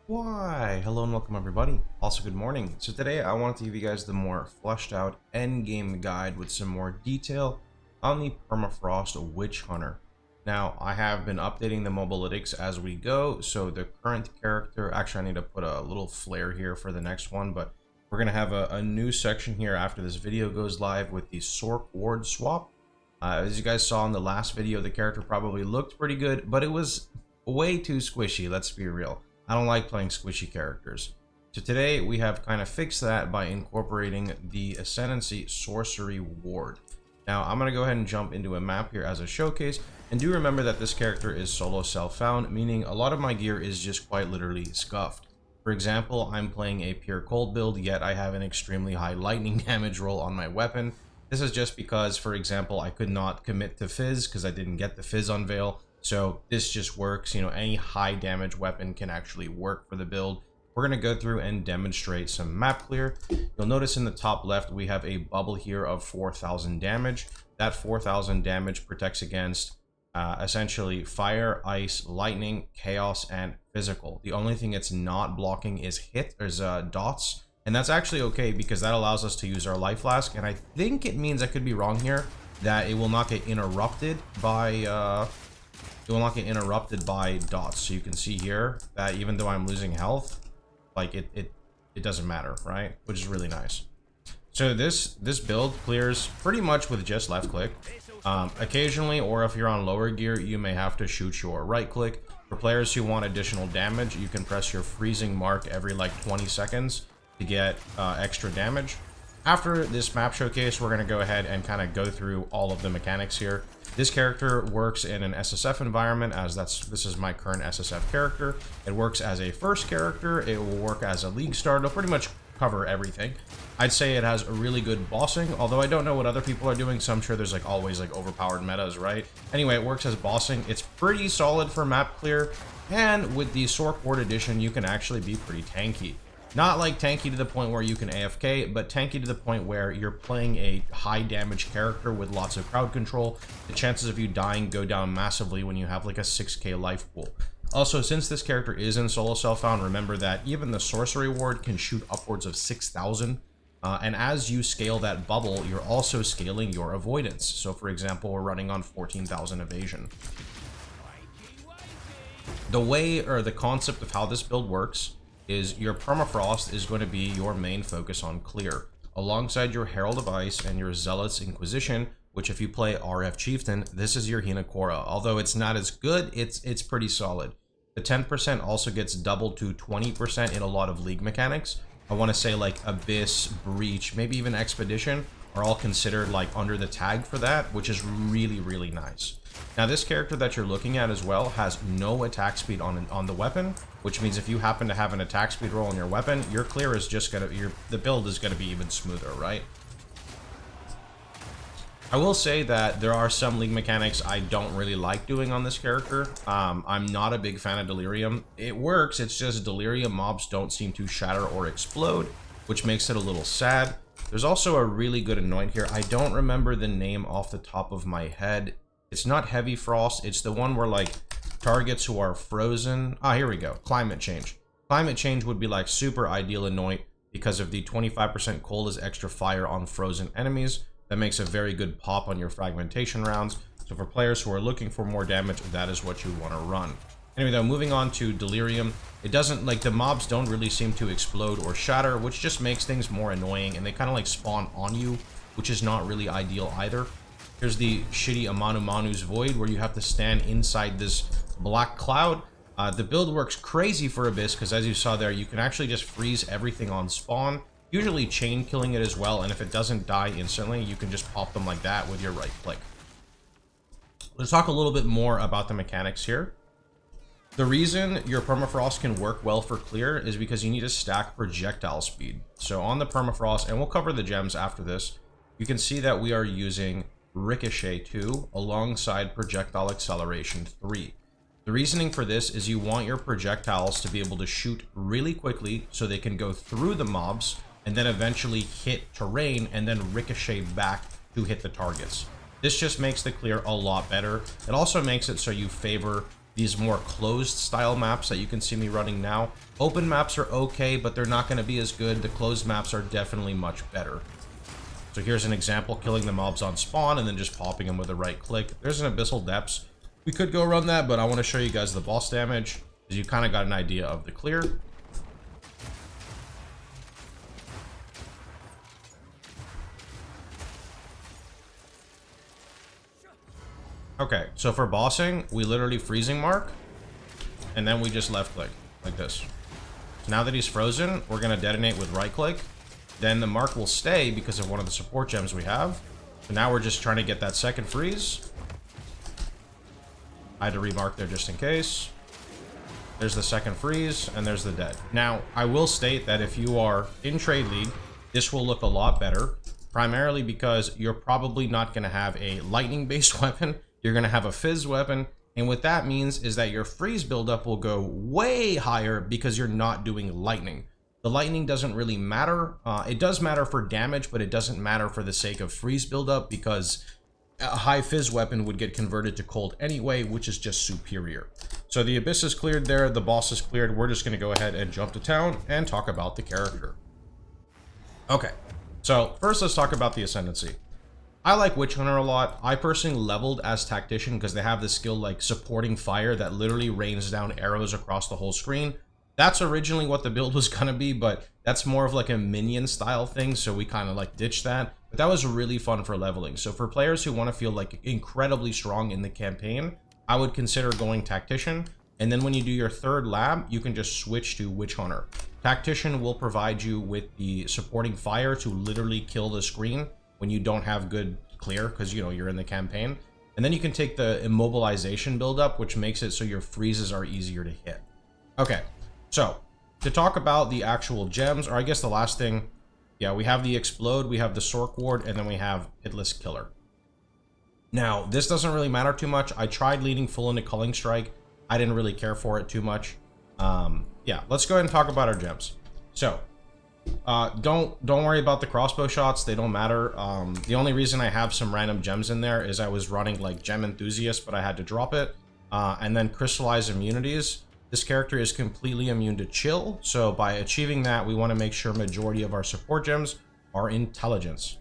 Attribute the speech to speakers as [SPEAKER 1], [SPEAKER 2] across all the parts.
[SPEAKER 1] Why? Hello and welcome everybody. Also good morning. So today I wanted to give you guys the more fleshed out endgame guide with some more detail on the Permafrost Witch Hunter. Now I have been updating the mobilytics as we go, so the current character, actually I need to put a little flare here for the next one, but we're going to have a new section here after this video goes live with the Sork Ward swap. As you guys saw in the last video, the character probably looked pretty good, but it was way too squishy, let's be real. I don't like playing squishy characters. So today we have kind of fixed that by incorporating the Ascendancy Sorcery Ward. Now I'm going to go ahead and jump into a map here as a showcase, and do remember that this character is solo self-found, meaning a lot of my gear is just quite literally scuffed. For example, I'm playing a pure cold build, yet I have an extremely high lightning damage roll on my weapon. This is just because, for example, I could not commit to Fizz because I didn't get the Fizz on Veil. So this just works, you know, any high damage weapon can actually work for the build. We're going to go through and demonstrate some map clear. You'll notice in the top left, we have a bubble here of 4,000 damage. That 4,000 damage protects against essentially fire, ice, lightning, chaos, and physical. The only thing it's not blocking is dots. And that's actually okay because that allows us to use our life flask. And I think it means, I could be wrong here, that it will not get interrupted by dots. So you can see here that even though I'm losing health, like it doesn't matter, right? Which is really nice. So this build clears pretty much with just left click. Occasionally, or if you're on lower gear, you may have to shoot your right click. For players who want additional damage, you can press your freezing mark every like 20 seconds to get extra damage. After this map showcase, we're going to go ahead and kind of go through all of the mechanics here. This character works in an SSF environment, as this is my current SSF character. It works as a first character, it will work as a league star, it'll pretty much cover everything. I'd say it has a really good bossing, although I don't know what other people are doing, so I'm sure there's like always like overpowered metas, right? Anyway, it works as bossing. It's pretty solid for map clear, and with the Sork Ward edition, you can actually be pretty tanky. Not like tanky to the point where you can AFK, but tanky to the point where you're playing a high damage character with lots of crowd control. The chances of you dying go down massively when you have like a 6k life pool. Also, since this character is in solo self-found, remember that even the sorcery ward can shoot upwards of 6,000. And as you scale that bubble, you're also scaling your avoidance. So for example, we're running on 14,000 evasion. The way, or the concept of how this build works, is your Permafrost is going to be your main focus on clear, alongside your Herald of Ice and your Zealot's Inquisition, which if you play RF Chieftain, this is your Hinakora. Although it's not as good, it's pretty solid. The 10% also gets doubled to 20% in a lot of league mechanics. I want to say like Abyss, Breach, maybe even Expedition are all considered like under the tag for that, which is really, really nice. Now this character that you're looking at as well has no attack speed on the weapon, which means if you happen to have an attack speed roll on your weapon, your clear is just gonna, the build is gonna be even smoother, right? I will say that there are some league mechanics I don't really like doing on this character. I'm not a big fan of Delirium. It works, it's just Delirium mobs don't seem to shatter or explode, which makes it a little sad. There's also a really good anoint here. I don't remember the name off the top of my head. It's not Heavy Frost, it's the one where like targets who are frozen. Ah, here we go, Climate Change. Climate Change would be like super ideal anoint because of the 25% cold is extra fire on frozen enemies. That makes a very good pop on your fragmentation rounds. So for players who are looking for more damage, that is what you want to run. Anyway though, moving on to Delirium, it doesn't, like the mobs don't really seem to explode or shatter, which just makes things more annoying, and they kind of like spawn on you, which is not really ideal either. Here's the shitty Amanu Manu's Void, where you have to stand inside this black cloud. The build works crazy for Abyss, because as you saw there, you can actually just freeze everything on spawn, usually chain killing it as well, and if it doesn't die instantly, you can just pop them like that with your right click. Let's talk a little bit more about the mechanics here. The reason your Permafrost can work well for clear is because you need to stack projectile speed. So on the Permafrost, and we'll cover the gems after this, you can see that we are using Ricochet 2 alongside Projectile Acceleration 3. The reasoning for this is you want your projectiles to be able to shoot really quickly so they can go through the mobs and then eventually hit terrain and then ricochet back to hit the targets. This just makes the clear a lot better. It also makes it so you favor these more closed style maps that you can see me running now. Open maps are okay, but they're not going to be as good. The closed maps are definitely much better. So here's an example, killing the mobs on spawn and then just popping them with a right click. There's an Abyssal Depths. We could go run that, but I want to show you guys the boss damage, because you kind of got an idea of the clear. Okay, so for bossing, we literally freezing mark, and then we just left click, like this. So now that he's frozen, we're going to detonate with right click. Then the mark will stay because of one of the support gems we have. So now we're just trying to get that second freeze. I had to remark there just in case. There's the second freeze, and there's the dead. Now, I will state that if you are in Trade League, this will look a lot better, primarily because you're probably not going to have a lightning-based weapon. You're going to have a fizz weapon, and what that means is that your freeze buildup will go way higher because you're not doing lightning. The lightning doesn't really matter. It does matter for damage, but it doesn't matter for the sake of freeze buildup because a high fizz weapon would get converted to cold anyway, which is just superior. So the Abyss is cleared there, the boss is cleared. We're just going to go ahead and jump to town and talk about the character. Okay, so first let's talk about the Ascendancy. I like Witch Hunter a lot. I personally leveled as Tactician because they have this skill like supporting fire that literally rains down arrows across the whole screen. That's originally what the build was going to be, but that's more of like a minion style thing, so we kind of like ditched that. But that was really fun for leveling. So for players who want to feel like incredibly strong in the campaign, I would consider going Tactician. And then when you do your third lab, you can just switch to Witch Hunter. Tactician will provide you with the supporting fire to literally kill the screen when you don't have good clear, because you know you're in the campaign. And then you can take the immobilization buildup, which makes it so your freezes are easier to hit. Okay. So, to talk about the actual gems, or I guess the last thing, yeah, we have the Explode, we have the Sork Ward, and then we have Hitless Killer. Now, this doesn't really matter too much. I tried leading full into Culling Strike. I didn't really care for it too much. Yeah, let's go ahead and talk about our gems. So, don't worry about the crossbow shots. They don't matter. The only reason I have some random gems in there is I was running like Gem Enthusiast, but I had to drop it. And then Crystallize Immunities. This character is completely immune to chill, so by achieving that, we want to make sure majority of our support gems are intelligence.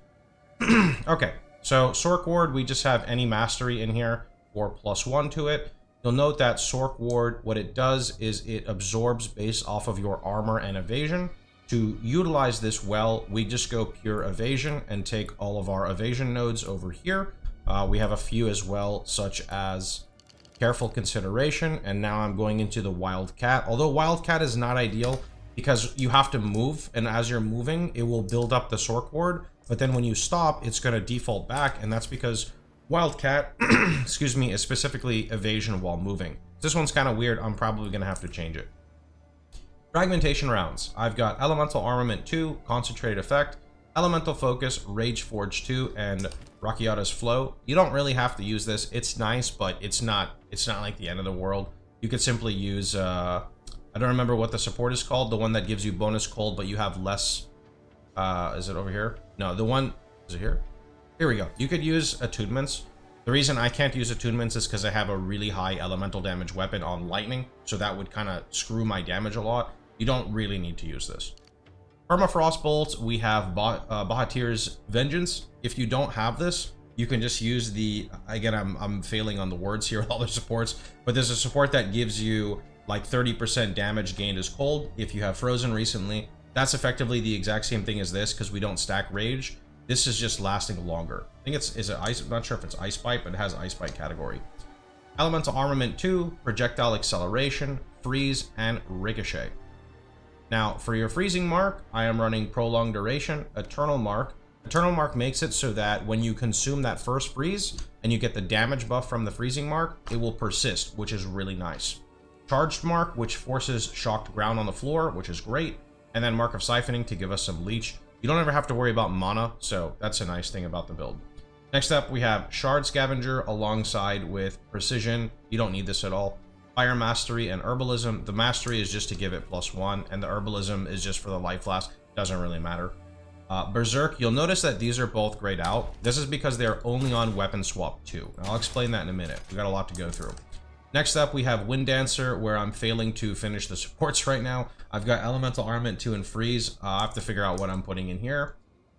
[SPEAKER 1] Okay, so Sork Ward, we just have any mastery in here for +1 to it. You'll note that Sork Ward, what it does is it absorbs based off of your armor and evasion. To utilize this well, we just go pure evasion and take all of our evasion nodes over here. We have a few as well, such as Careful Consideration, and now I'm going into the Wildcat. Although Wildcat is not ideal because you have to move, and as you're moving, it will build up the Sork Ward, but then when you stop, it's going to default back, and that's because Wildcat, excuse me, is specifically evasion while moving. This one's kind of weird. I'm probably going to have to change it. Fragmentation rounds. I've got Elemental Armament 2, Concentrated Effect, Elemental Focus, Rage Forge 2, and Rakiata's Flow. You don't really have to use this. It's nice, but it's not like the end of the world. You could simply use, I don't remember what the support is called, the one that gives you bonus cold, but you have less, is it over here? No, the one, is it here? Here we go. You could use Attunements. The reason I can't use Attunements is because I have a really high elemental damage weapon on lightning, so that would kind of screw my damage a lot. You don't really need to use this. Permafrost bolts, we have Bahatir's Vengeance. If you don't have this, you can just use the, again, I'm failing on the words here with all the supports, but there's a support that gives you like 30% damage gained as cold. If you have Frozen recently, that's effectively the exact same thing as this because we don't stack Rage. This is just lasting longer. I think is it Ice? I'm not sure if it's Ice Bite, but it has Ice Bite category. Elemental Armament 2, Projectile Acceleration, Freeze, and Ricochet. Now, for your freezing mark, I am running Prolonged Duration, Eternal Mark. Eternal Mark makes it so that when you consume that first freeze and you get the damage buff from the freezing mark, it will persist, which is really nice. Charged Mark, which forces shocked ground on the floor, which is great. And then Mark of Siphoning to give us some leech. You don't ever have to worry about mana, so that's a nice thing about the build. Next up, we have Shard Scavenger alongside with Precision. You don't need this at all. Fire Mastery and Herbalism. The Mastery is just to give it +1, and the Herbalism is just for the Life Flask. Doesn't really matter. Berserk, you'll notice that these are both grayed out. This is because they're only on Weapon Swap 2. I'll explain that in a minute. We got a lot to go through. Next up, we have Wind Dancer, where I'm failing to finish the supports right now. I've got Elemental Armament 2 and Freeze. I have to figure out what I'm putting in here.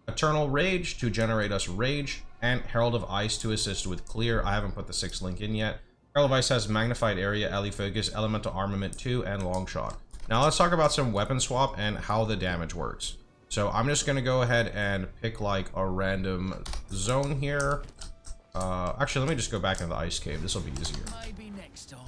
[SPEAKER 1] Eternal Rage to generate us Rage, and Herald of Ice to assist with Clear. I haven't put the 6th link in yet. Herald of Ice has Magnified Area, Ele Focus, Elemental Armament 2, and Long Shot. Now let's talk about some weapon swap and how the damage works. So I'm just going to go ahead and pick like a random zone here. Actually, let me just go back into the Ice Cave. This will be easier.
[SPEAKER 2] Maybe next time.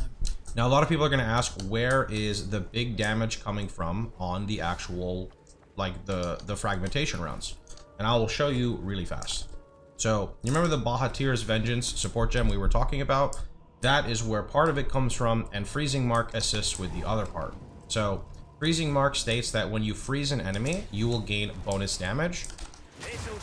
[SPEAKER 1] Now, a lot of people are going to ask, where is the big damage coming from on the actual, like, the fragmentation rounds? And I will show you really fast. So, you remember the Bahatir's Vengeance support gem we were talking about? That is where part of it comes from, and Freezing Mark assists with the other part. So, Freezing Mark states that when you freeze an enemy, you will gain bonus damage.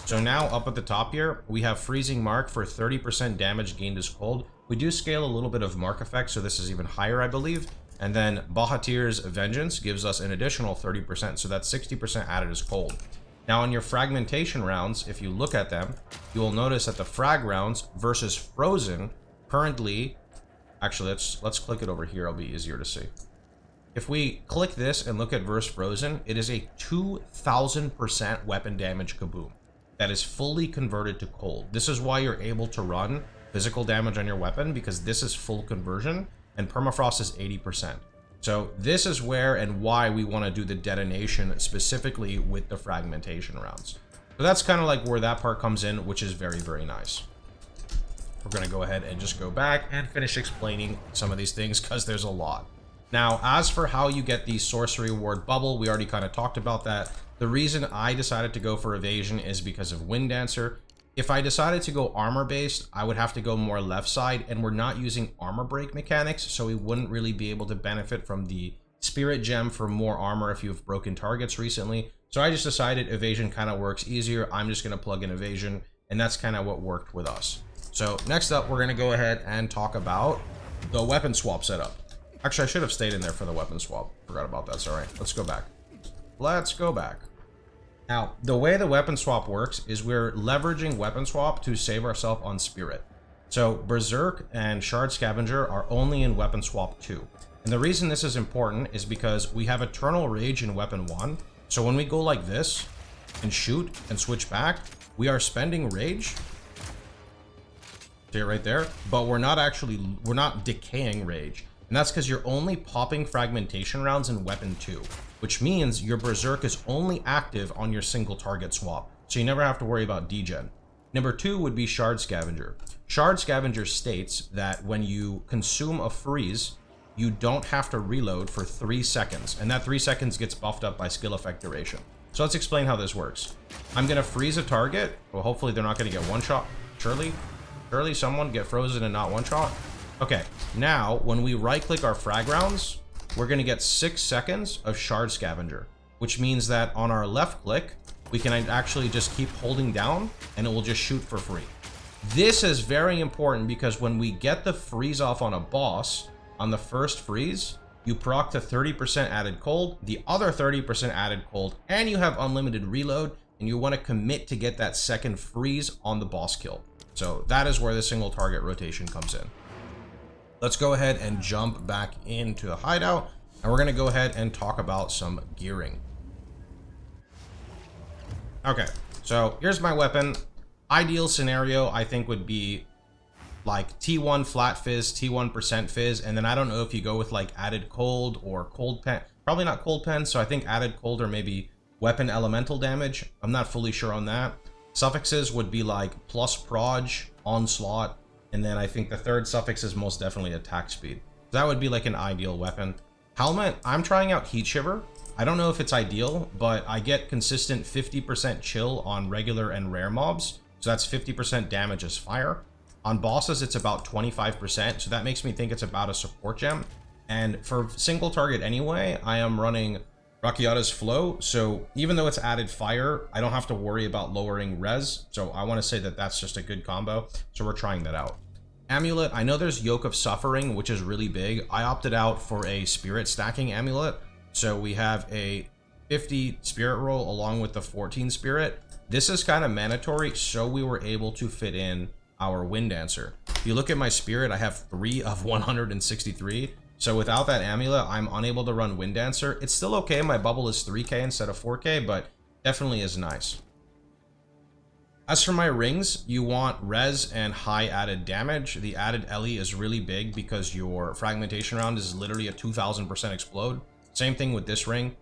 [SPEAKER 1] So now, up at the top here, we have Freezing Mark for 30% damage gained as cold. We do scale a little bit of mark effect, so this is even higher, I believe. And then Bahatir's Vengeance gives us an additional 30%, so that's 60% added as cold. Now, on your fragmentation rounds, if you look at them, you will notice that the frag rounds versus Frozen currently... Actually, let's click it over here. It'll be easier to see. If we click this and look at versus Frozen, it is a 2,000% weapon damage kaboom that is fully converted to cold. This is why you're able to run physical damage on your weapon, because this is full conversion and Permafrost is 80%. So this is where and why we want to do the detonation specifically with the fragmentation rounds. So that's kind of like where that part comes in, which is very, very nice. We're going to go ahead and just go back and finish explaining some of these things because there's a lot. Now, as for how you get the sorcery ward bubble, we already kind of talked about that. The reason I decided to go for Evasion is because of Wind Dancer. If I decided to go armor-based, I would have to go more left side, and we're not using armor break mechanics, so we wouldn't really be able to benefit from the Spirit Gem for more armor if you've broken targets recently. So I just decided Evasion kind of works easier. I'm just going to plug in Evasion, and that's kind of what worked with us. So next up, we're going to go ahead and talk about the weapon swap setup. Actually, I should have stayed in there for the weapon swap. Forgot about that. Sorry. Let's go back. Let's go back. Now, the way the weapon swap works is we're leveraging weapon swap to save ourselves on Spirit. So Berserk and Shard Scavenger are only in weapon swap 2. And the reason this is important is because we have Eternal Rage in weapon 1. So when we go like this and shoot and switch back, we are spending rage. See it right there? But we're not decaying rage. And that's because you're only popping fragmentation rounds in weapon 2, which means your Berserk is only active on your single target swap, so you never have to worry about degen. Number 2 would be Shard Scavenger. Shard Scavenger states that when you consume a freeze, you don't have to reload for 3 seconds, and that 3 seconds gets buffed up by skill effect duration. So let's explain how this works. I'm going to freeze a target. Well, hopefully they're not going to get one shot. Surely someone get frozen and not one shot. Okay, now when we right click our frag rounds, we're going to get 6 seconds of Shard Scavenger, which means that on our left click, we can actually just keep holding down and it will just shoot for free. This is very important because when we get the freeze off on a boss, on the first freeze, you proc the 30% added cold, the other 30% added cold, and you have unlimited reload, and you want to commit to get that second freeze on the boss kill. So that is where the single target rotation comes in. Let's go ahead and jump back into the hideout, and we're going to go ahead and talk about some gearing. Okay, so here's my weapon. Ideal scenario, I think, would be like T1 flat fizz, T1% fizz, and then I don't know if you go with like added cold or cold pen. Probably not cold pen, so I think added cold or maybe weapon elemental damage. I'm not fully sure on that. Suffixes would be like plus proj, onslaught, and then I think the third suffix is most definitely attack speed. That would be like an ideal weapon. Helmet, I'm trying out Heat Shiver. I don't know if it's ideal, but I get consistent 50% chill on regular and rare mobs. So that's 50% damage as fire. On bosses, it's about 25%. So that makes me think it's about a support gem. And for single target anyway, I am running Rakiata's Flow. So even though it's added fire, I don't have to worry about lowering res. So I want to say that that's just a good combo. So we're trying that out. Amulet, I know there's Yoke of Suffering, which is really big. I opted out for a spirit stacking amulet. So we have a 50 spirit roll along with the 14 spirit. This is kind of mandatory, so we were able to fit in our Wind Dancer. If you look at my spirit, I have 3 of 163. So without that amulet, I'm unable to run Wind Dancer. It's still okay. My bubble is 3k instead of 4k, but definitely is nice. As for my rings, you want res and high added damage. The added LE is really big because your fragmentation round is literally a 2000% explode. Same thing with this ring.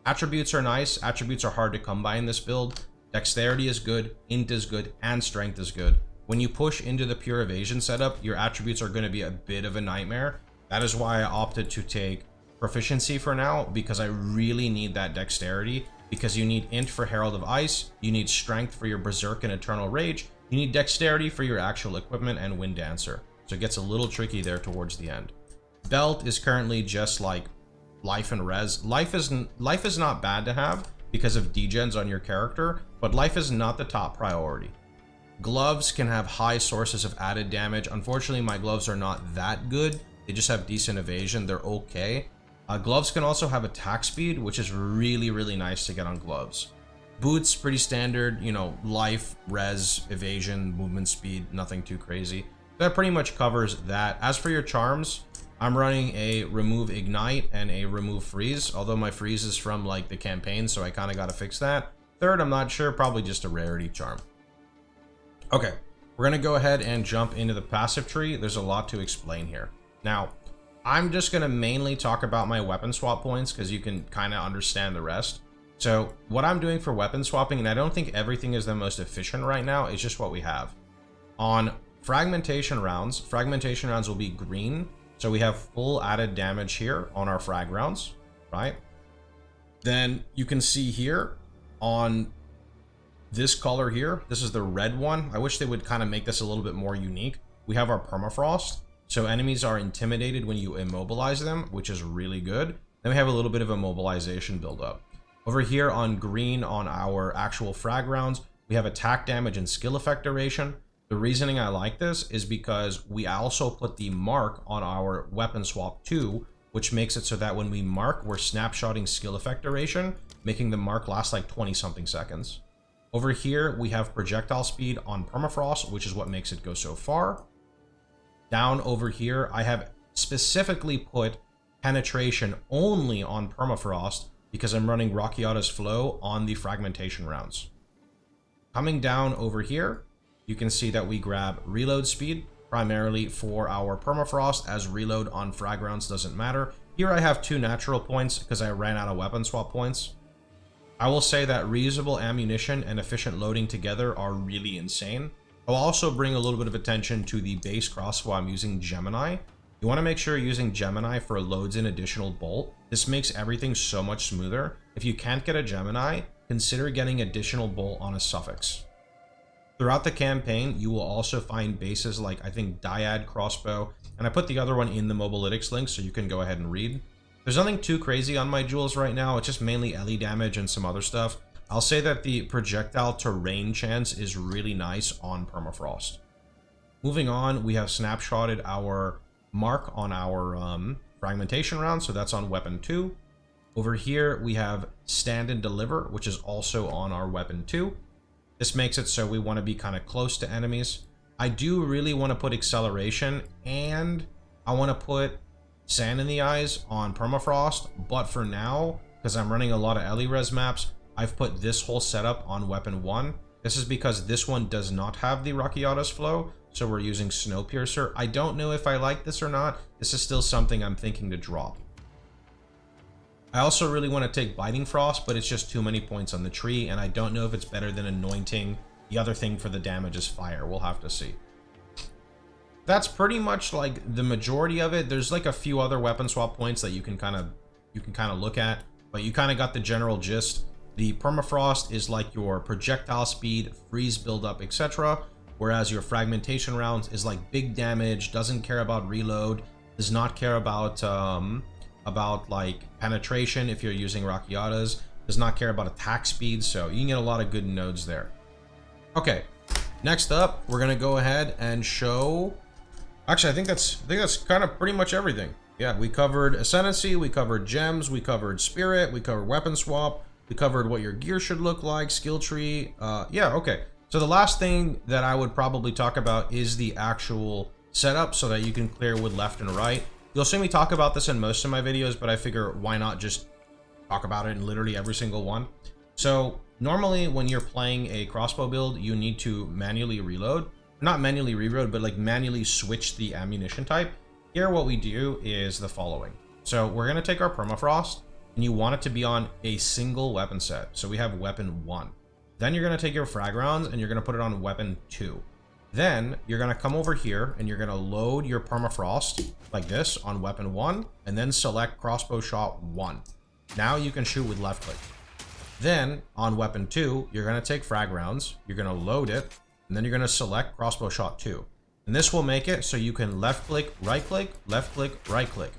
[SPEAKER 1] Attributes are nice. Attributes are hard to come by in this build. Dexterity is good, int is good, and strength is good. When you push into the pure evasion setup, your attributes are going to be a bit of a nightmare. That is why I opted to take proficiency for now, because I really need that dexterity. Because you need int for Herald of Ice, you need strength for your Berserk and Eternal Rage, you need dexterity for your actual equipment and Wind Dancer. So it gets a little tricky there towards the end. Belt is currently just like life and res. Life is not bad to have because of degens on your character, but life is not the top priority. Gloves can have high sources of added damage. Unfortunately, my gloves are not that good. They just have decent evasion. They're okay. Gloves can also have attack speed, which is really, really nice to get on gloves. Boots, pretty standard, you know, life, res, evasion, movement speed, nothing too crazy. That pretty much covers that. As for your charms, I'm running a remove ignite and a remove freeze, although my freeze is from like the campaign, so I kind of got to fix that. Third, I'm not sure, probably just a rarity charm. Okay, we're going to go ahead and jump into the passive tree. There's a lot to explain here. Now, I'm just going to mainly talk about my weapon swap points because you can kind of understand the rest. So what I'm doing for weapon swapping, and I don't think everything is the most efficient right now, it's just what we have. On fragmentation rounds will be green. So we have full added damage here on our frag rounds, right? Then you can see here on this color here, this is the red one. I wish they would kind of make this a little bit more unique. We have our Permafrost. So enemies are intimidated when you immobilize them, which is really good. Then we have a little bit of a mobilization buildup. Over here on green on our actual frag rounds, we have attack damage and skill effect duration. The reasoning I like this is because we also put the mark on our weapon swap too, which makes it so that when we mark, we're snapshotting skill effect duration, making the mark last like 20 something seconds. Over here, we have projectile speed on Permafrost, which is what makes it go so far. Down over here, I have specifically put penetration only on Permafrost because I'm running Rakiata's Flow on the fragmentation rounds. Coming down over here, you can see that we grab reload speed, primarily for our Permafrost, as reload on frag rounds doesn't matter. Here I have 2 natural points because I ran out of weapon swap points. I will say that reusable ammunition and efficient loading together are really insane. I'll also bring a little bit of attention to the base crossbow I'm using Gemini. You want to make sure you're using Gemini for loads in additional bolt. This makes everything so much smoother. If you can't get a Gemini, consider getting additional bolt on a Suffix. Throughout the campaign, you will also find bases like, I think, Dyad crossbow, and I put the other one in the Mobalytics link so you can go ahead and read. There's nothing too crazy on my jewels right now. It's just mainly LE damage and some other stuff. I'll say that the projectile to rain chance is really nice on Permafrost. Moving on, we have snapshotted our mark on our fragmentation round, so that's on weapon 2. Over here, we have stand and deliver, which is also on our weapon 2. This makes it so we want to be kind of close to enemies. I do really want to put acceleration, and I want to put sand in the eyes on Permafrost, but for now, because I'm running a lot of LE res maps, I've put this whole setup on weapon 1. This is because this one does not have the Rakiata's Flow, so we're using Snowpiercer. I don't know if I like this or not. This is still something I'm thinking to drop. I also really want to take Biting Frost, but it's just too many points on the tree, and I don't know if it's better than Anointing. The other thing for the damage is Fire. We'll have to see. That's pretty much like the majority of it. There's like a few other weapon swap points that you can kind of look at, but you kind of got the general gist. The Permafrost is like your projectile speed, freeze buildup, etc. Whereas your fragmentation rounds is like big damage, doesn't care about reload, does not care about like penetration if you're using Rakiatas, does not care about attack speed, so you can get a lot of good nodes there. Okay, next up, we're gonna go ahead and show. Actually, I think that's kind of pretty much everything. Yeah, we covered Ascendancy, we covered gems, we covered spirit, we covered weapon swap. We covered what your gear should look like, skill tree. Yeah, okay. So the last thing that I would probably talk about is the actual set up so that you can clear with left and right. You'll see me talk about this in most of my videos, but I figure why not just talk about it in literally every single one. So normally when you're playing a crossbow build, you need to manually reload. Not manually reload, but like manually switch the ammunition type. Here what we do is the following. So we're going to take our Permafrost, and you want it to be on a single weapon set. So we have weapon 1. Then you're going to take your frag rounds and you're going to put it on weapon 2. Then you're going to come over here and you're going to load your Permafrost like this on weapon 1, and then select crossbow shot 1. Now you can shoot with left click. Then on weapon 2, you're going to take frag rounds, you're going to load it, and then you're going to select crossbow shot 2. And this will make it so you can left click, right click, right click.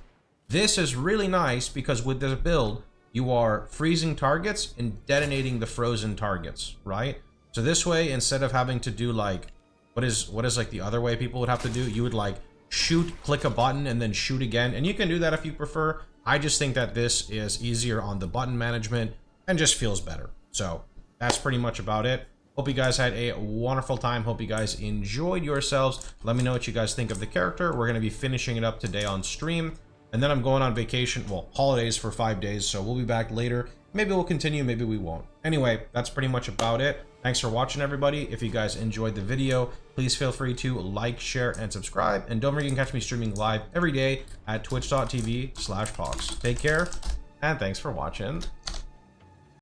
[SPEAKER 1] This is really nice because with this build, you are freezing targets and detonating the frozen targets, right? So this way, instead of having to do like, what is like the other way people would have to do, you would like shoot, click a button, and then shoot again. And you can do that if you prefer. I just think that this is easier on the button management and just feels better. So that's pretty much about it. Hope you guys had a wonderful time. Hope you guys enjoyed yourselves. Let me know what you guys think of the character. We're going to be finishing it up today on stream. And then I'm going on vacation, well, holidays for 5 days, so we'll be back later. Maybe we'll continue, maybe we won't. Anyway, that's pretty much about it. Thanks for watching, everybody. If you guys enjoyed the video, please feel free to like, share, and subscribe. And don't forget you can catch me streaming live every day at twitch.tv/Pohx. Take care, and thanks for watching.